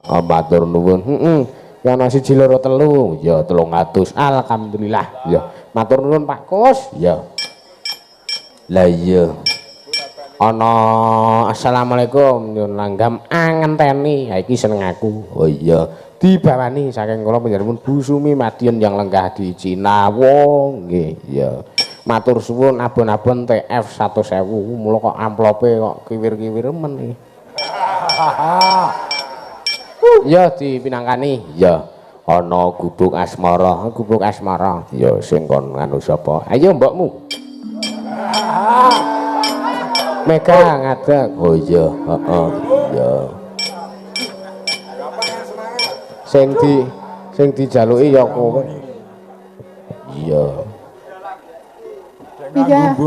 matur nuwun. Ya ana siji loro telu, ya 300. Alhamdulillah. Ya. Matur nuwun Pak Kus. Ya. Lah iya. Ana assalamualaikum nyun langgam angenteni. Ha iki seneng aku. Oh iya. Dibawani saking kula panjenengan Bu Sumi Madiun yang lenggah di Cina. Wong nggih. Ya. Matur suwun abon-abon TF 100.000. Mula kok amplope kok kiwir-kiwir men iki. Ya dipinangkani. Ya. Ana gubuk asmara, Ya sing kon anu sapa? Ayo mbokmu. Mega ngadeg. Oh iya, heeh. Ya. Sing dijaluki ya kowe. Iya. Iya.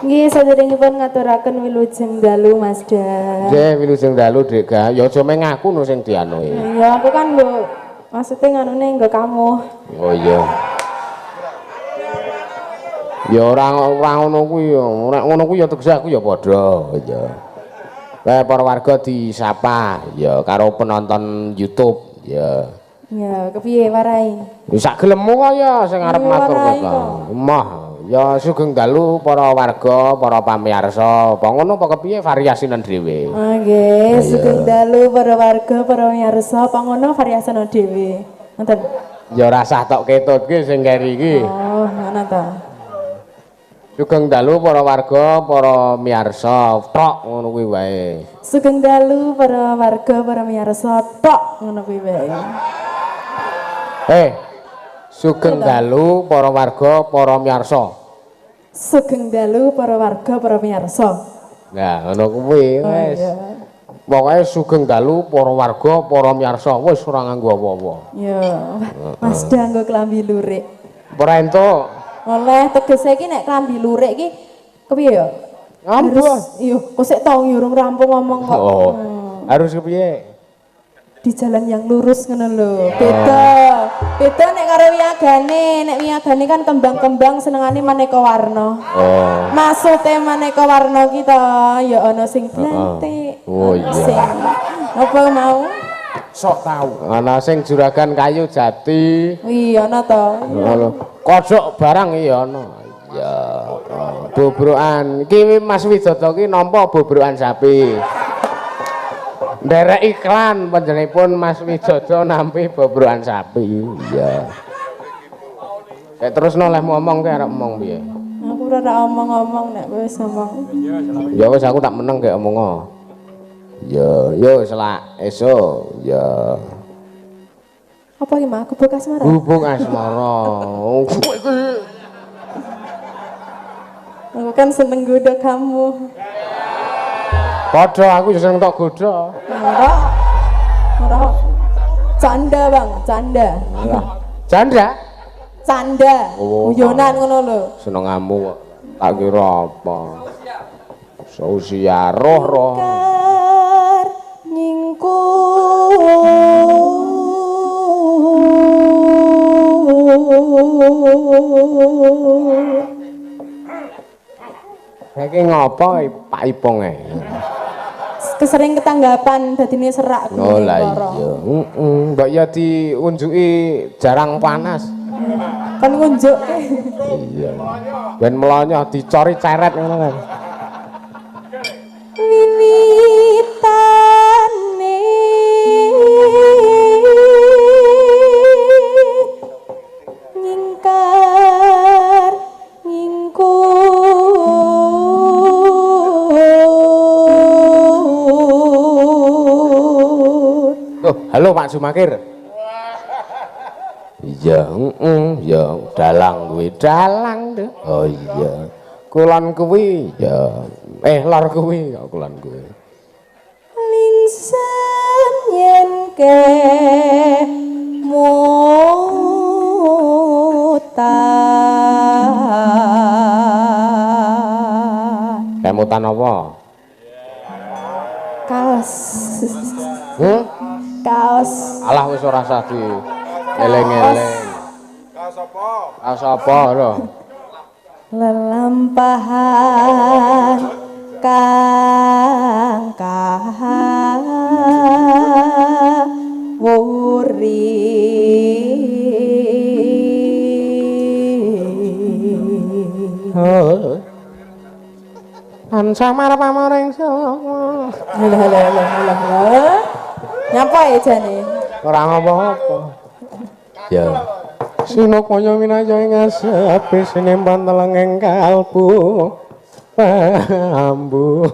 Nggih saderengipun ngaturaken wilujeng dalu Masda. Nggih wilujeng dalu Dik Ga. Ya aja meng aku no sing dianui. Ya aku kan nggo maksudnya nganune nggo kamu. Oh iya. Ya ora ngono kuwi ya. Ora ngono kuwi ya tegese aku ya padha. Ya. Kae para warga disapa ya karo penonton YouTube ya. Ya, kepiye warai? Wis sak gelemmu kok ya sing arep matur kok. Emah ya sugeng dalu para warga, para pamirsa. Apa ngono apa kepiye variasine dhewe? Nggih, sugeng dalu para warga, para pamirsa. Apa ngono variasine dhewe? Ngoten. Ya rasah tok ketutke sing keri iki. Oh, ngono ta. Sugeng dalu para warga, para miyarsa, tok ngono kuwi wae. Sugeng dalu para warga, para miyarsa, tok ngono kuwi wae. Sugeng dalu para warga, para miyarsa. Sugeng dalu para warga, para miyarsa. Nah, ngono kuwi wis. Pokoke sugeng dalu para warga, para miyarsa, wis ora nganggo apa-apa. Ya, Masda nggo klambi lurik. Ora entuk. Oleh tegese iki nek klambi lurik iki kepiye ya? Ampun. Iya, kok sik tau urung rampung ngomong kok. Oh. Harus kepiye? Di jalan yang lurus ngono lho. Beda. Beda nek karo wiyagane. Nek wiyagane kan kembang-kembang senengane maneka warna. Oh. Maksude maneka warna ki to ya ana sing blantik. Oh iya. Sing apa mau? Sok tau. Ana sing juragan kayu jati. Iya ana to. Kodhok barang iya ana. Ya. Bobrokan. Iki Mas Widodo ki nampa bobrokan sapi. Nderek iklan panjenenganipun Mas Widodo nampi bobrokan sapi. Iya. Kayak terus noleh ngomong kayak arep ngomong piye? Aku ora omong-omong nek wis ngomong. Ya wis aku tak meneng kayak omong. Ya, yo selak esuk. Ya. Apa iki mah gubuk asmara? Gubuk asmara. Aku kan seneng goda kamu. Padha aku yo seneng tok godha. Ora. Canda, Bang, canda. Canda? Canda. Guyonan ngono lho. Senengamu kok. Tak kira apa. Sausia roh. Nyingku. Iki ngopo Pak Ipong e? Kesering ketanggapan dadine serak kuwi. Oh lah iya. Mbak ya diunjuki jarang panas. Kan ngunjuk. Iya. Ben melonyo dicori ceret ngono kan. Wiwitane nyingkar nyingku. Halo Pak Sumakir. Iya, ya dalang kuwi, dalang deh. Oh iya. Kulon kuwi ya. Lor kuwi ya kulon kuwi. Lingsen yen ke mutan. Kemutan apa? Kaos. Kaos. Alah wis ora usah di eleng-eleng. Kaos apa? Kaos apa lho? Lelampahan kang kawuri an samar pamoring nyapa ya jane ora apa-apa ya sinokaya minaya ing asape sinempan telenging kalbu pambu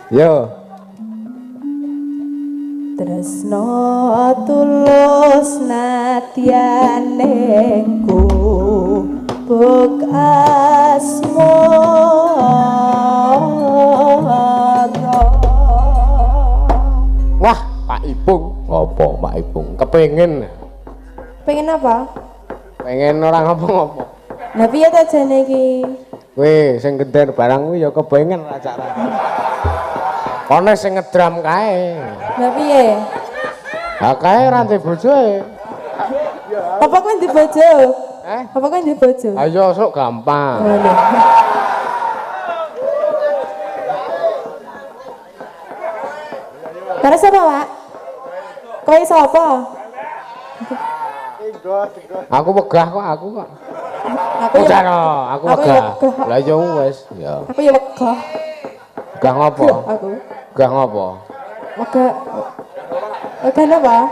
yo tresno tulus nadyanengku bekasmu wah Pak Ipung apa Pak Ipung kepengin apa pengen orang apa-apa nah piye ta jane iki kowe sing gender barang kuwi ya kepengen racak-racak kono sing ngedram kae nah piye ha kae rantai bojoe apa kowe ndi bojo apa kowe ndi bojo ayo sok gampang Karena siapa, Pak? Kau iso apa? Aku wegah kok, aku kok. Aku wegah. Lah ya wis, ya. Aku ya wegah. Wegah ngopo? Aku. Wegah ngopo? Wegah. Wegah napa?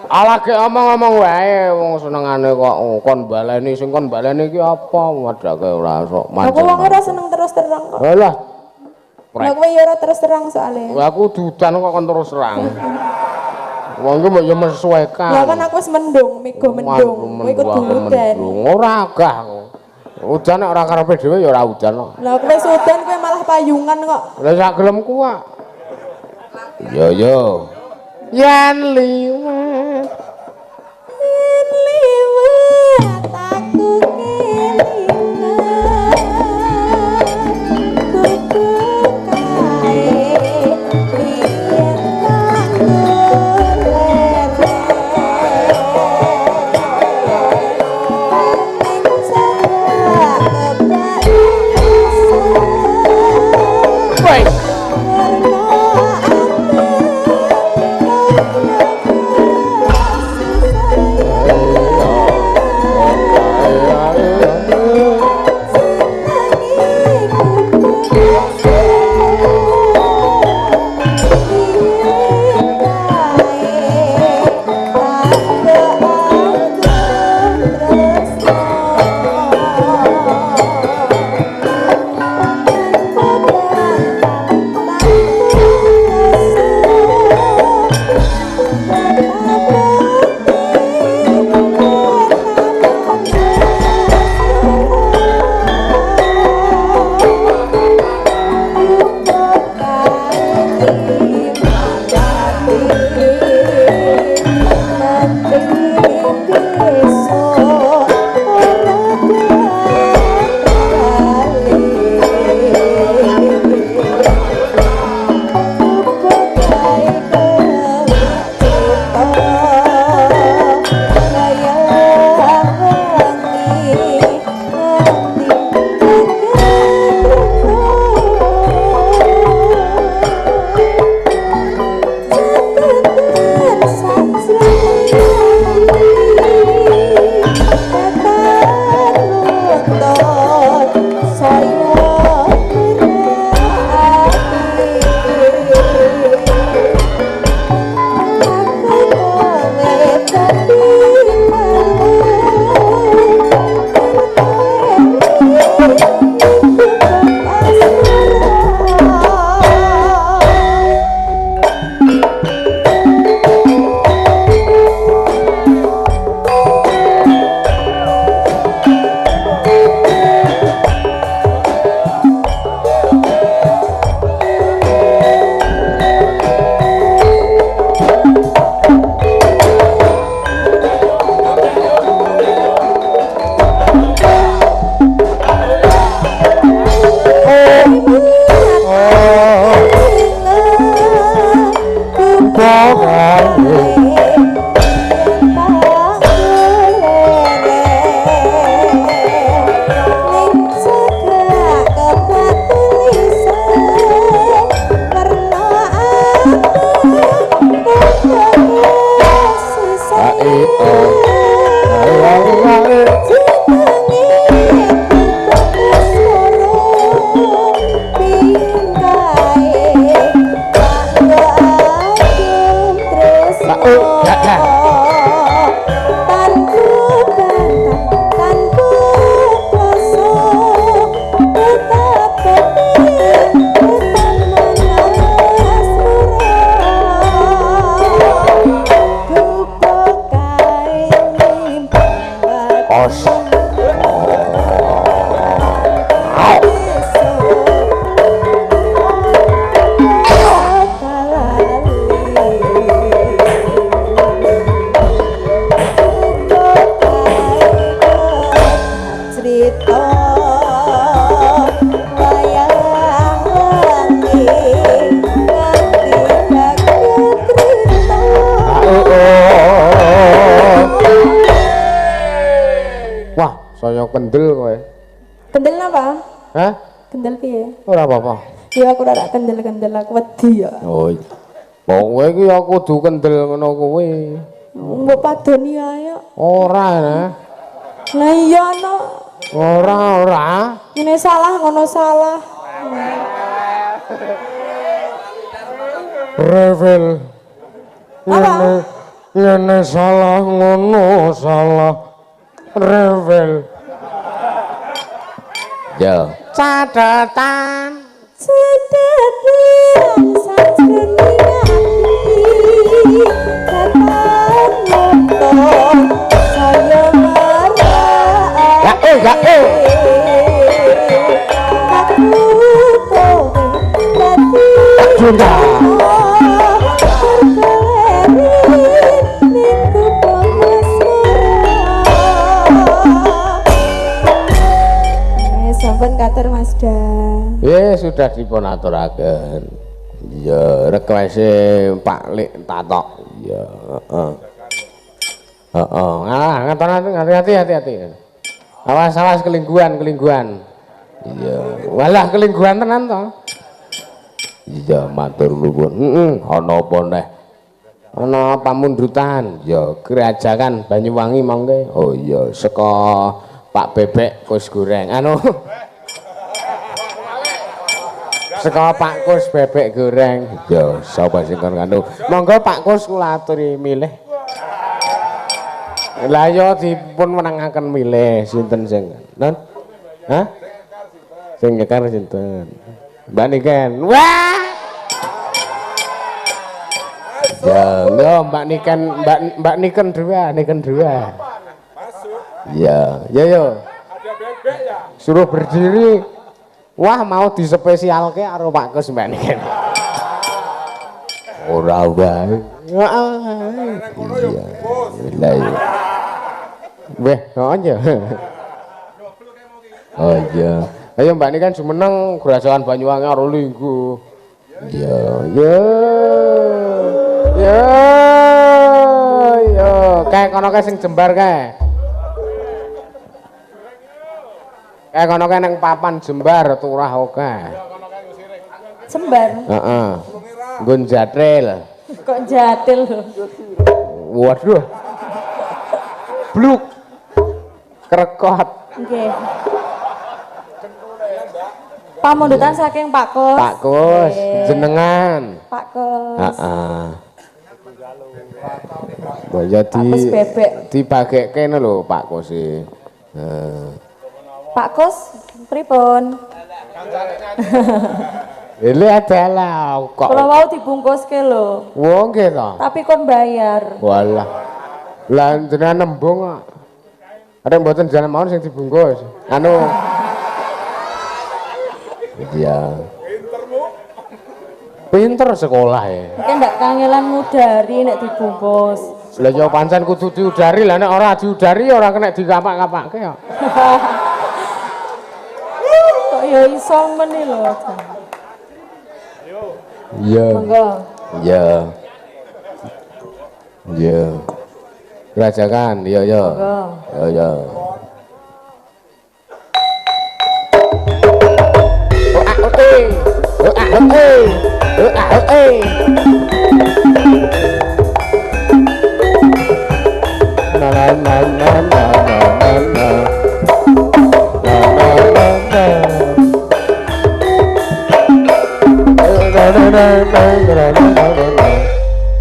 Ala ge omong-omong wae wong senengane kok kon baleni sing kon baleni iki apa? Wadake ora sok mancing. Aku wong ora seneng terus terang kok. Lah. Lah kowe ya ora terus terang soalnya. Aku dudan kok kon terus terang. Wong iki mbok yo menyesuaikan. Lah kan aku wis mendung, mego mendung. Kowe kudu udan. Ora agah kok. Udan nek ora karepe dhewe ya ora udan kok. Lah kowe udan kowe malah payungan kok. Lah sak gelemku kok. Yo. Yen liwat. Yen liwat aku kelingan. Kudu kae yen tak golek. Ning sabak kebak Woi. warna ati kendel kowe. Kendel napa? Hah? Kendel piye? Ora apa-apa. Ya aku ora kendel-kendel aku wedi ya. Oh. Kowe iki ya kudu kendel ngono kowe. Mbok padoni ae. Ora nah. Lah iya no. Ora. Ini salah ngono salah. Revel. Apa? Ngene salah ngono salah. Revel. Yo. Catatan. Catatan sajroning ati. Kapan nonton saya marah. Ya Aku kowe dadi Junda. Sampun katur Mas Da. Sudah dipunaturaken. Ya, requese Pak Lik tatok. Ya, heeh. Heeh. Hati-hati. Awas kelingguan. Iya, walah kelingguan tenan to. Iya, matur nuwun. Ana apa neh? Ana pamundutan. Ya, Kerajaan Banyuwangi mangke. Oh iya, saka Pak Bebek Kus Goreng. Saka Pak Kus Bebek Goreng. Ya, sapa sing kon kanu. Monggo Pak Kus kula aturi milih. Lah ya dipun menangaken milih sinten sing non? Hah? Sing nyekar sinten? Mbak Niken. Wah! Ya, Mbak Niken dua. Ya. Ada bebek ya. Suruh berdiri. Wah, mau dispesialke karo Pak Kus Mbak Niken. Ora wae. Iya. Lah iya. Weh, aja. Oh iya. Ayo Mbak Niken jumeneng Kerajaan Banyuwangi karo linggo. Ya. Kayak kono kae sing jembar kae. Kayak kono kae nang papan jembar turah oke. Jembar. Heeh. Nggon jatril. Kok jatil lho. Waduh. Bluk. Krekot. Nggih. Pamundutan saking Pak Kus. Pak Kus, jenengan. Pak Kus. Heeh. Ya Pak Kus bebek. Dibageke kene lho Pak Kus e. Pak Kus pripun? Ini adalah kok. Kalau mau dibungkuske lho. Wong nggih to. Tapi kon bayar. Walah. Lah jenengan nembung kok. Ada mboten jalan mawon sing dibungkus. Iya. Pinter sekolah ya. Mungkin ndak kangelan ngudari nek dibungkus. Lah yo pancen kudu diudari, lah nek ora diudari ora kena dikapak-kapakke kok. Kok ya iso meni lho. Iya. Monggo. Iya. Kerajaan, iya. Monggo. Iya.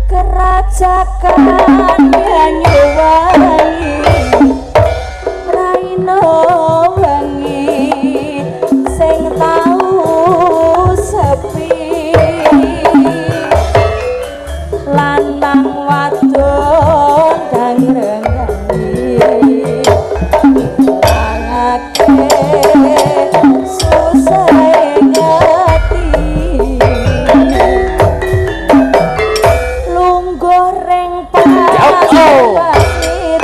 Kerajaan Banyuwangi raina wangi sing tau sepi lanang wadon kang renggangi angake susah ngati goreng pasir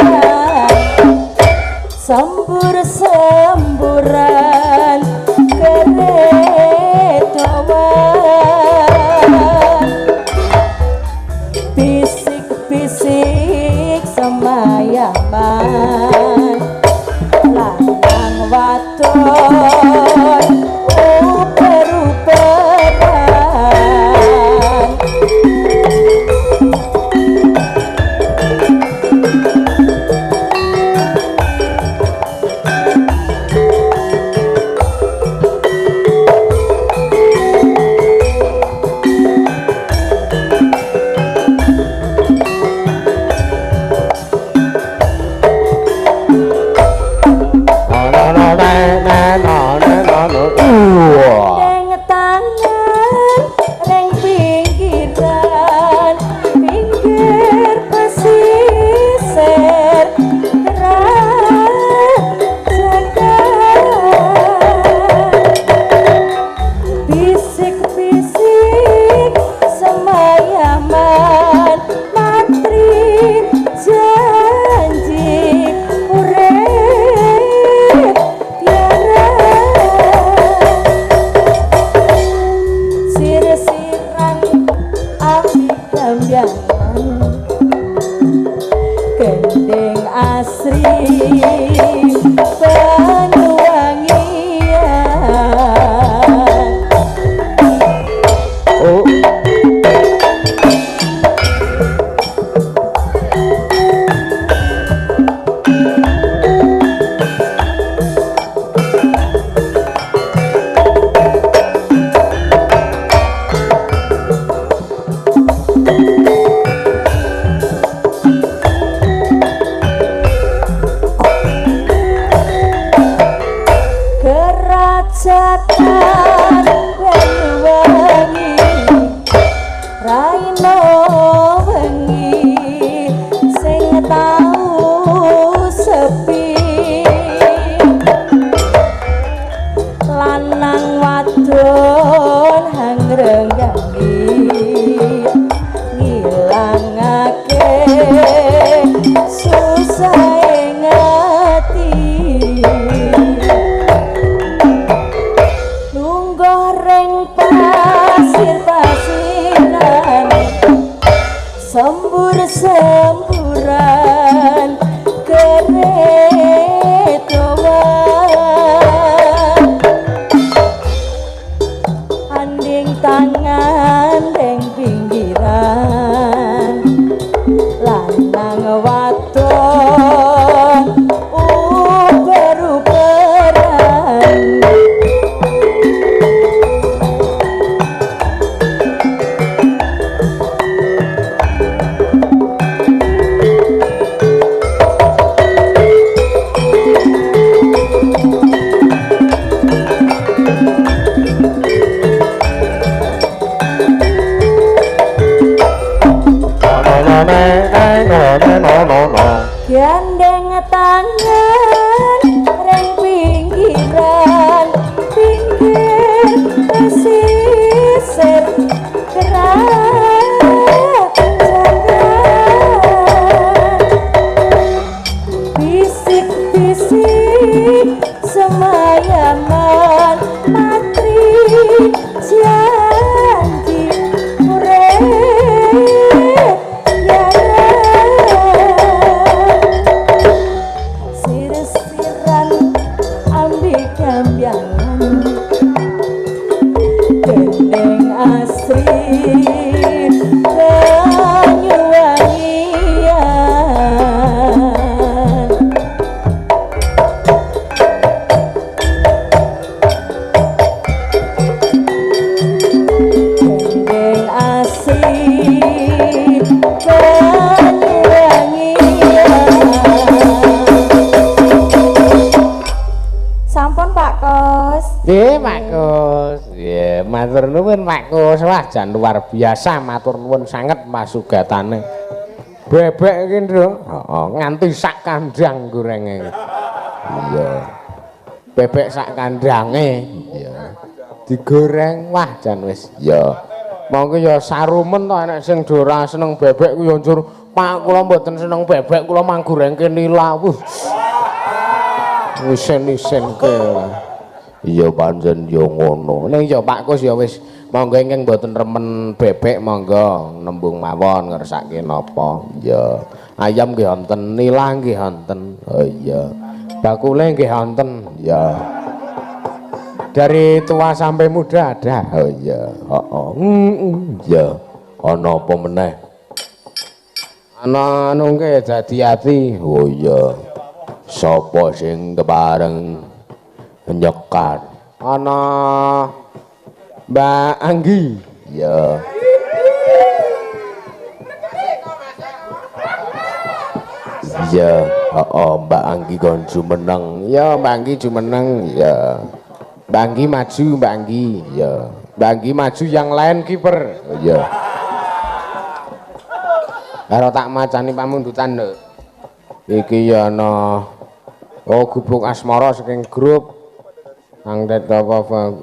Wah. Gandeng tangan ning pinggiran pinggir pesisir bisik-bisik semayaman matri janji urip tiara sir-siran api gambiangan gendeng asri Banyuwangian Oh. Kerajaan Banyuwangi Raino wengi sing tau sepi lanang wadon hangrenggangi ngilangake susah ngati goreng pasir-pasiran sembur-semburan keretowan anding tangan ning pinggiran lanang wadon uber-uberan gandeng tangan ring pinggiran pinggir pesisir kerajaan bisik-bisik semayaman matri janji urip sir-siran ambi gambiangan gendeng asri Banyuwangian gendeng asri sampun Pak Kos. Nggih, Pak Kus. Nggih, matur nuwun Pak Kus. Wah, jan luar biasa matur nuwun sanget masugatane. Bebek iki, Nduk. Heeh, nganti sak kandang gorenge. Iya. Bebek sak kandange. Iya. Digoreng, wah jan wis. Iya. Monggo ya sarumen to enek sing ora seneng bebek ku ya njur, Pak kula mboten seneng bebek, kula manggurengke nila. Wuh. Isen-isenke. Iya pancen ya ngono. Ning ya Pak Kus ya wis monggo ingkang mboten remen bebek monggo nembung mawon ngersake napa. Ya. Ayam nggih wonten, nila nggih wonten. Oh iya. Bakule nggih wonten. Ya. Dari tua sampai muda ada. Oh iya. Heeh. Ya. Ana apa meneh? Ana anu ke dadi ati. Oh iya. Sapa sing kepareng nyekar? Ana Mbak Anggi. Ya. Ya, Mbak Anggi kon jumeneng. Ya, Mbak Anggi jumeneng. Ya. Mbak maju, Mbak ya. Mbak maju yang lain kiper. Ya. Karo tak macani pamundutan lho. Iki ya ana gubuk asmara saking grup. Angdet apa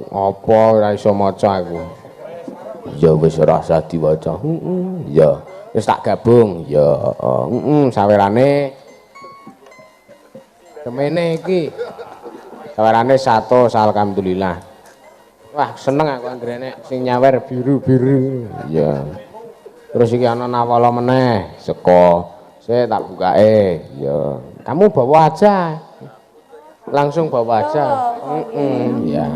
ora iso maca aku. Ya wis ora usah diwaca. Ya. Wis tak gabung. Ya, sawerane kemene iki. Sawerane 100 alhamdulillah. Wah, seneng aku anggere sing nyawer biru-biru. Ya. Terus iki ana nawala meneh seko. Saya tak bukake. Ya. Kamu bawa aja. Langsung bawa aja. Ya.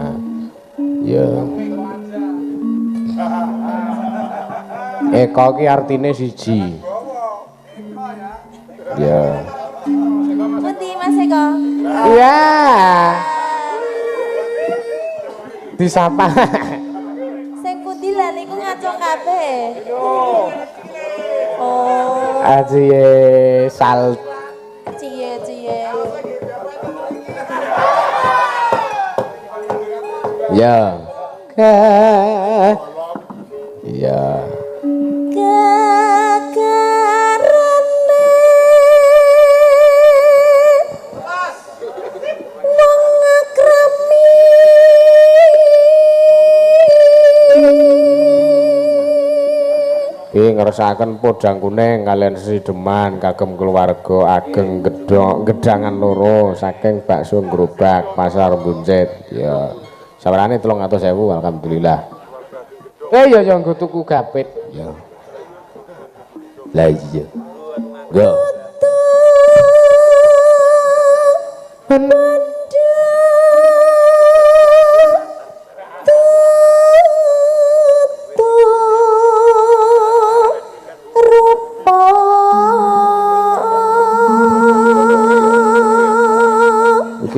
Ya. Eko ki artine siji. Ya. Pundi Mas Eko? Iya. Disapa. Sing pundi lah niku ngacung kabeh. Oh. Ajiye sal. Cie. Ya. Ya. Ngersakaken podang kuning kalian sesideman kagem keluarga ageng gedangan loro saking bakso gerobak pasar buncit ya sawerane 300.000 alhamdulillah ya nggo tuku gapit ya lah iya go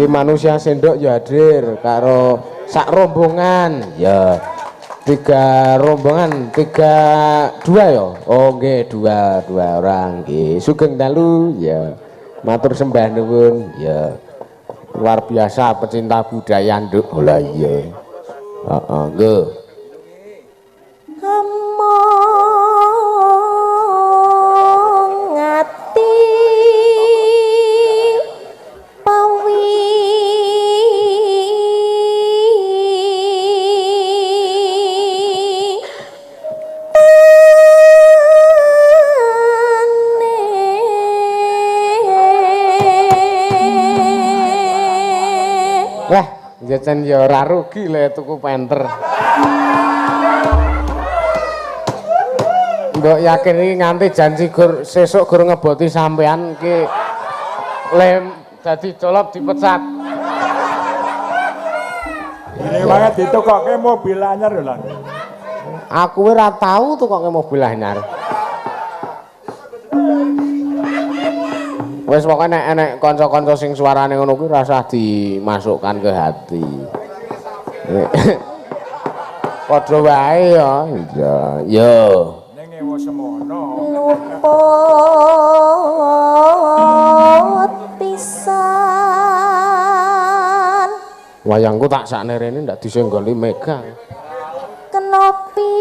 manusia sendok ya hadir karo sak rombongan ya 3 rombongan 2 ya oh nggih 2 orang nggih sugeng dalu ya matur sembah nuwun ya luar biasa pecinta budaya nduk oh lah iya heeh nggih jajan ya ora rugi le tuku penter. Mbok yakin iki nganti janji sesuk gur ngeboti sampean iki lem dadi colop dipecat. Ini banget ditukokke mobil anyar lho lan. Aku ora tau tukokke mobil anyar. Wes pokoke nek enek kanca-kanca sing suarane ngono kuwi rasah dimasukkan ke hati. Padha wae ya. Iya, yo. Ning ewo semono. Luput pisan. Wayangku tak sakne rene ndak disenggoli Mega. Kenopi.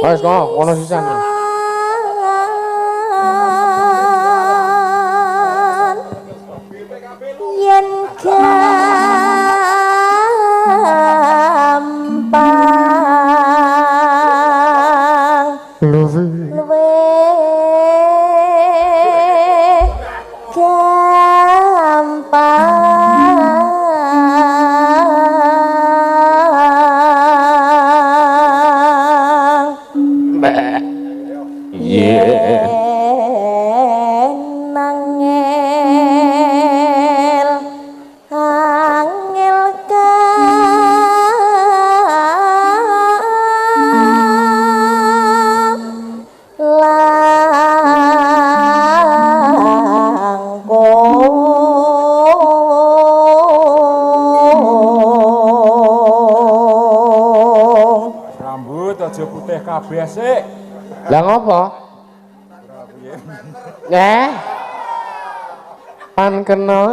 Wes kok ono sisan. Kabeh sik. Lah ngopo? pan kena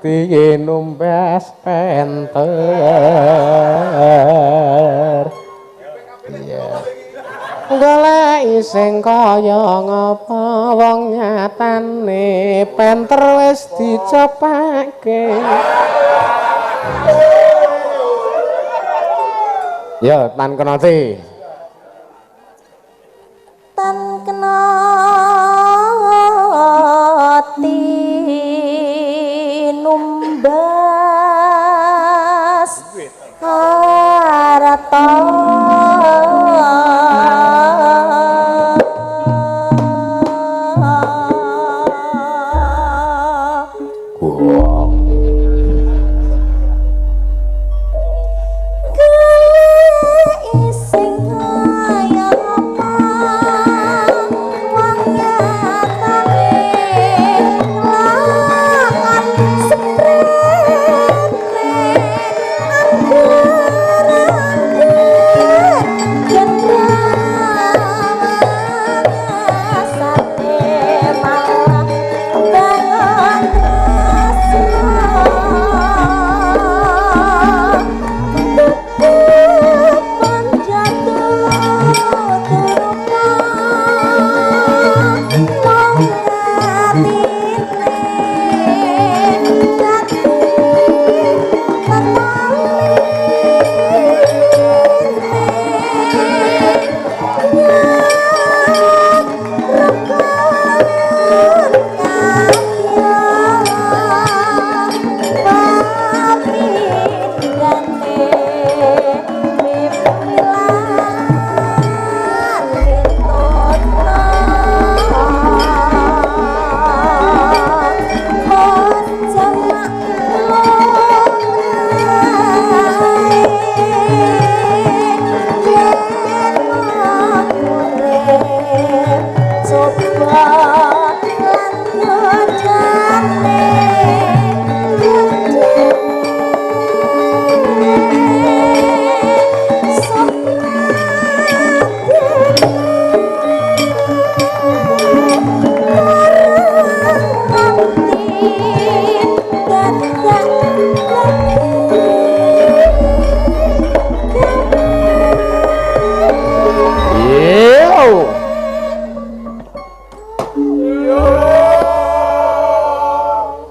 tiye numbas penter iya golek sing kaya ngapa wong nyatane penter wis dicepake ya tan kena ti tan kena ti numbas harata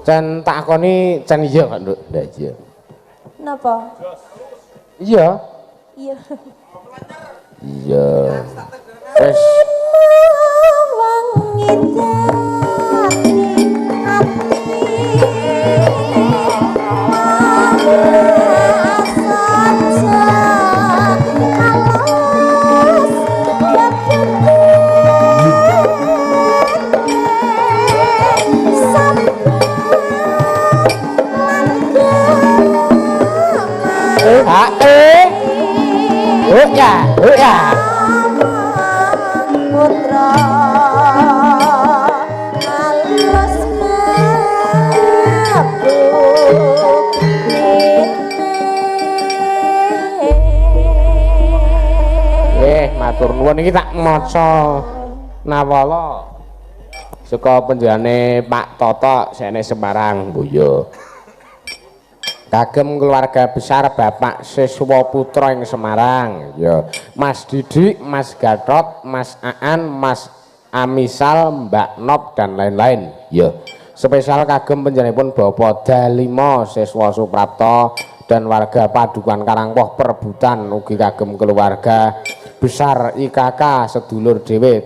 Cen takoni cen iya kan Nduk? Ndak iya. Napa? Iya. Iya. Iya. Wes Wangi dadi ya. Putra halus matur nuwun iki tak maca nawala saka penjenengane Pak Toto sene Semarang Mbuya. Kagem keluarga besar Bapak Siswa Putra ing Semarang ya Mas Didik, Mas Gatot, Mas Aan, Mas Amisal, Mbak Nop dan lain-lain ya. Spesial kagem panjenenganipun Bapak Dalima Siswa Suprapto dan warga Padukan Karangpoh Perbutan ugi kagem keluarga besar IKK sedulur dhewe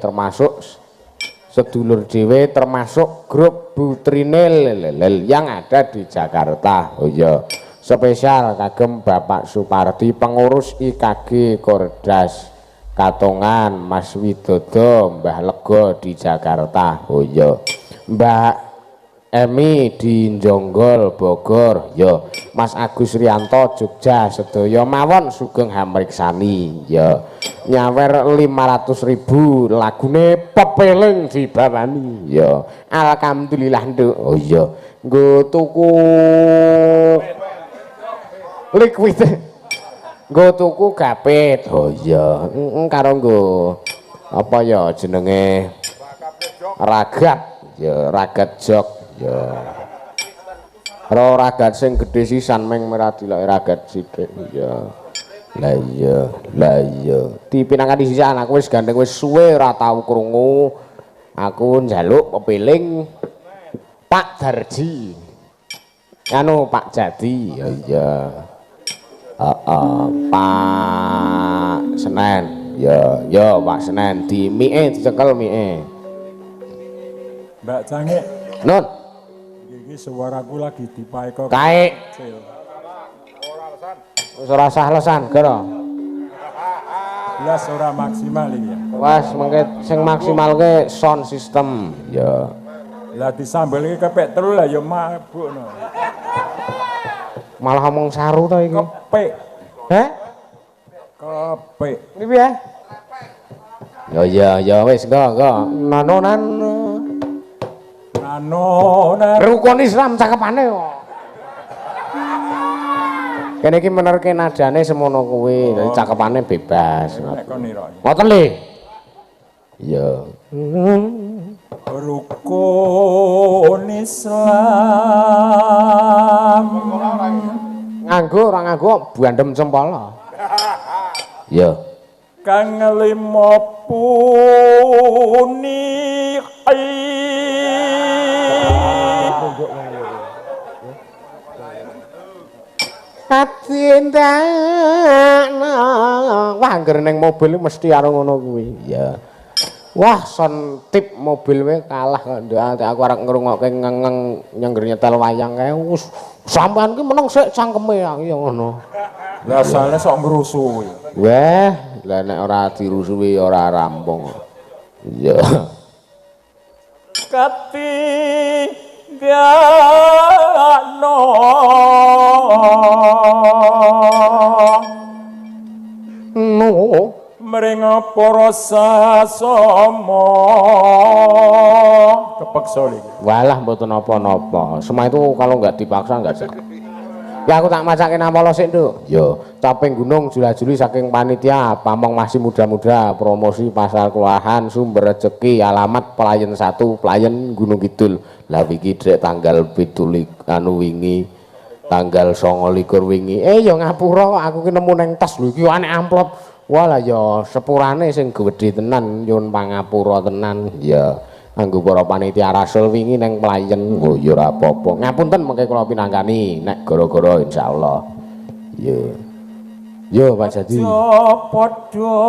termasuk grup Butrinil yang ada di Jakarta. Oh iya, spesial kagem Bapak Supardi pengurus IKG Kordas Katongan, Mas Widodo, Mbah Lego di Jakarta. Oh iya, Mbak Emi di Jonggol Bogor ya, Mas Agus Rianto Jogja sedaya mawon sugeng hamriksani ya. Nyawer 500.000 lagune pepeling dibawani ya. Alhamdulillah Nduk. Oh iya, nggo tuku liquid. Nggo tuku gapit. Oh iya, karo nggo apa ya jenenge ragat ya, ragat jok ya. Ragat sing gedhe sisan meng merati lek ragat sithik. Iya. Lah iya. Dipinangkani sisan aku wis gandeng wis suwe ora tau krungu. Aku njaluk pepiling Pak Darji. Anu Pak Jadi. Ya iya. Pak Senen. Ya Pak Senen di mie dicekel mie. Mbak Cangik. Nun. Iki suaraku lagi dipaeka. Kae. Wis ora sah lesan, gara. Belas ora maksimal iki ya. Wes mengke sing maksimalke sound system. Ya. Lah disambel iki kepek telu lah ya mabukno. Malah ngomong saru to iki. Kepek. Heh? Kepek. Ini piye? Ya wis engko. Nanonan. Nanonan. Rukun Islam cakepane kok. Kene iki menerke nadane semono kuwi, dadi cakepane bebas. Nek kon nira. Ngoten le. Iya. Rukun Islam. Nganggo ora nganggo bandem cempala. Ya. Kang lima puni Atindana. Wah, angger ning mobil mesti karo ngono kuwi. Ya. Wah, son tip mobil we kalah kok ndek aku arep ngrungokke ngengeng nyengger nyetel wayang kae. Wis sampean ki meneng sik cangkeme ya ngono. Rasane sok ngrusuhi. Weh, lah nek ora dirusuhi ora rampung. Iya. Katinggano No. mring para sasama kepeksa iki. Walah mboten napa-napa. Semua itu kalau nggak dipaksa nggak sah. Ya aku tak macake nama sik, Nduk. Yo, caping gunung jula-juli saking panitia pamong masih muda-muda promosi pasar kelurahan sumber rezeki alamat pelayan 1 pelayan Gunung Kidul. Lah iki drek tanggal 7 anu wingi tanggal 29 wingi. Yo ngapura kok aku ki nemu ning tas lho iki aneh amplop. Walah yo sepurane sing gedhe tenan nyun pangapura tenan. Ya anggo para panitia rasul wingi neng pelayan oh ya ora apa-apa. Ngapunten mengke kula pinangkani nek gara-gara insyaallah. Ya. Yo Pak Jadi. Padha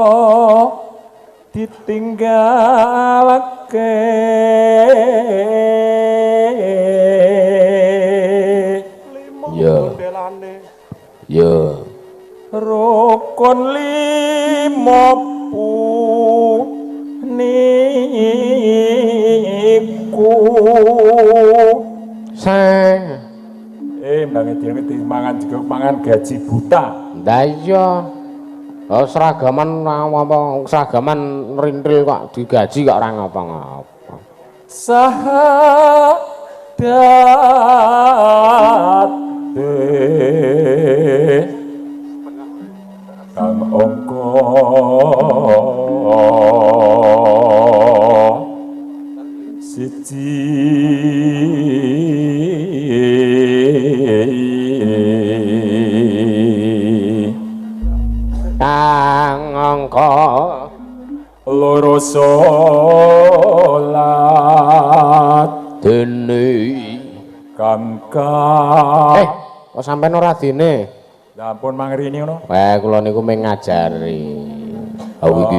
ditinggalake Ya. Ya. Rukun lima niku Sang. Mbak Ngedi mangan juga mangan gaji buta. Lah iya. Oh seragaman apa seragaman rintil kok digaji kok ora ngapa-ngapa. Sahadat kang angka siji kang angka loro salat dene kang kok sampean ora dene? Lah ampun mangrini ngono. Kula niku mung ngajari. Aku iki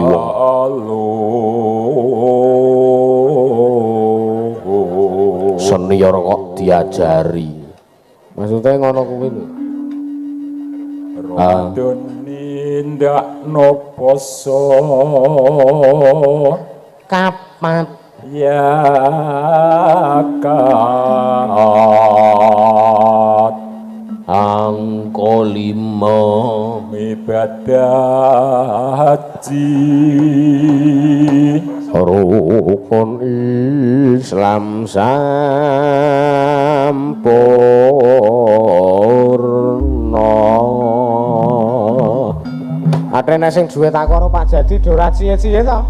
senior kok diajari. Maksudnya ngono kuwi lho. Ramadan nindakno poso kapan ya angka 5 ibadah haji rukun Islam sampurna. Atrene sing duwe tak karo Pak Jadi do ra ciye-ciye to.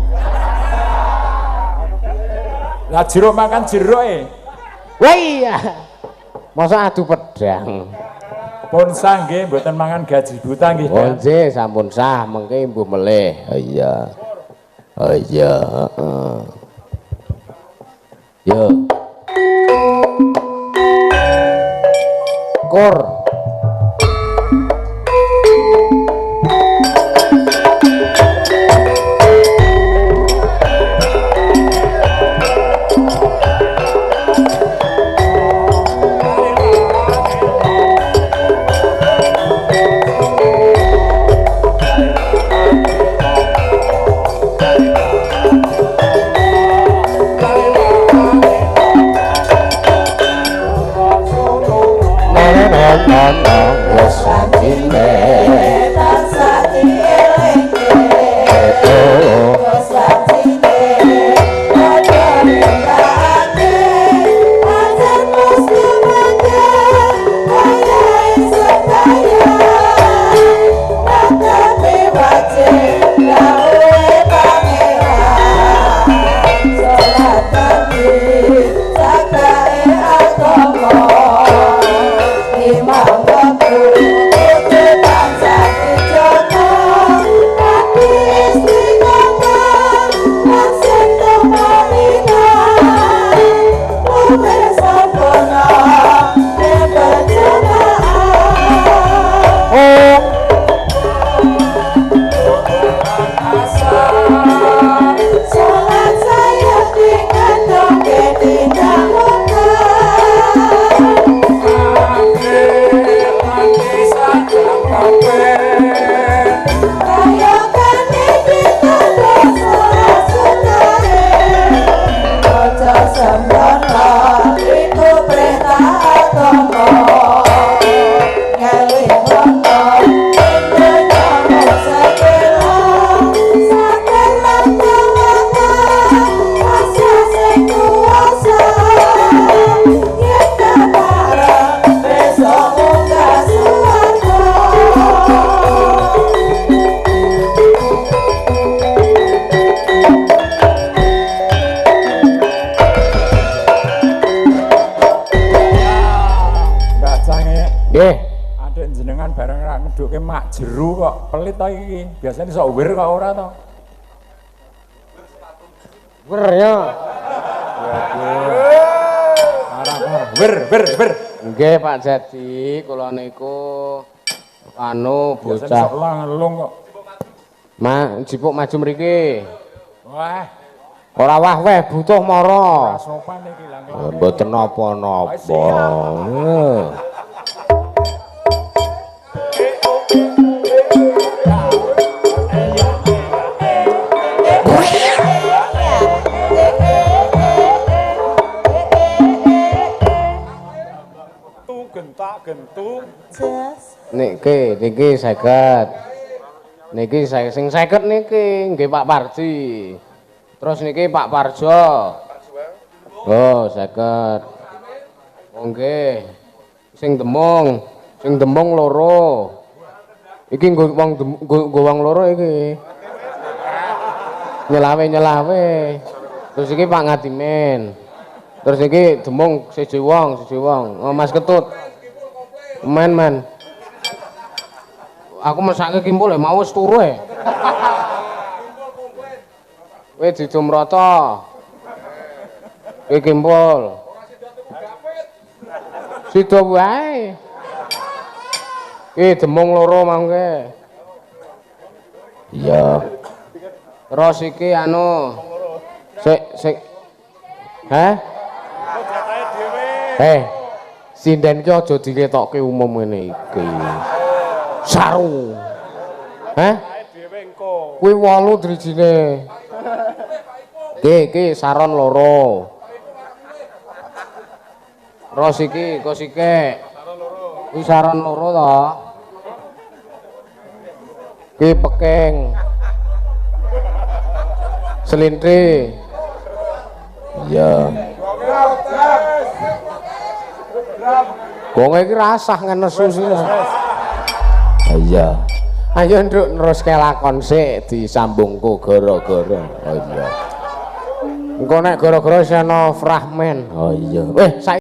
Lah jeruk makan jeruk Wah iya. Masa adu Padang. Pun sah nggih mboten mangan gaji buta nggih. Oh nggih sampun sah mengke mbuh melih. Oh iya. Oh iya, heeh. Yo. Kur. Jeru kok pelit to iki. Biasane sok wir kok ora to. Wir ya. Wir. Nggih Pak Jadi, kula niku anu Biasane bocah. sok langelung kok. Jipuk maju mriki. Wah, Ora wah weh butuh mara. sopan iki lang. Mboten napa-napa. Gentuk. Niki 50. Niki sing 50 niki nggih Pak Parji. Terus niki Pak Parjo. Oh, 50. Oh nggih. Sing demung loro. Iki nggo wong loro iki. Nyelawe. Terus iki Pak Ngadimin. Terus iki demung siji wong. Oh, Mas Ketut. Men. Aku mesake kimpul mau wis turu e. Kowe dijumrata. Kowe kimpul. Sida wae. Demung loro mangke. Iya. Terus iki anu sik. Hah? Sinden ki aja diketokke umum ngene iki. Saru. Hah? Kuwi 8 drijine. Iki saron loro. Terus iki kosike. Kuwi saron loro to. Ki peking. Selintri. Iya. Wong iki rasah ngenesu sih. Iya. Ayo nduk neruske lakon sik disambungku gara-gara. Oh iya. Engko nek gara-gara ana fragmen. Oh iya.